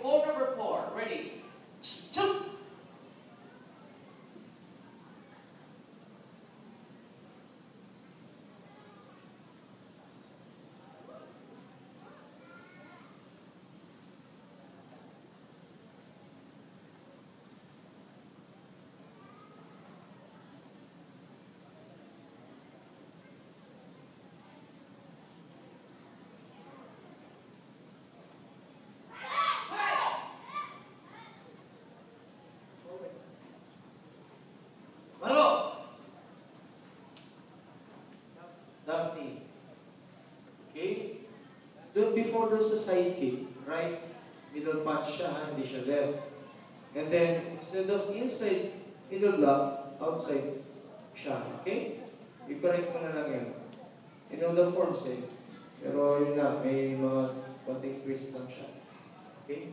ball number 4. Ready? Shoot! Maro! Daphne. Okay? Before there's a side kick, right? Middle punch siya, hindi siya left. And then, instead of inside, middle block, outside siya. Okay? I-correct mo na lang yan. You know the forms eh. Pero yun lang, may mga konting twist lang siya. Okay?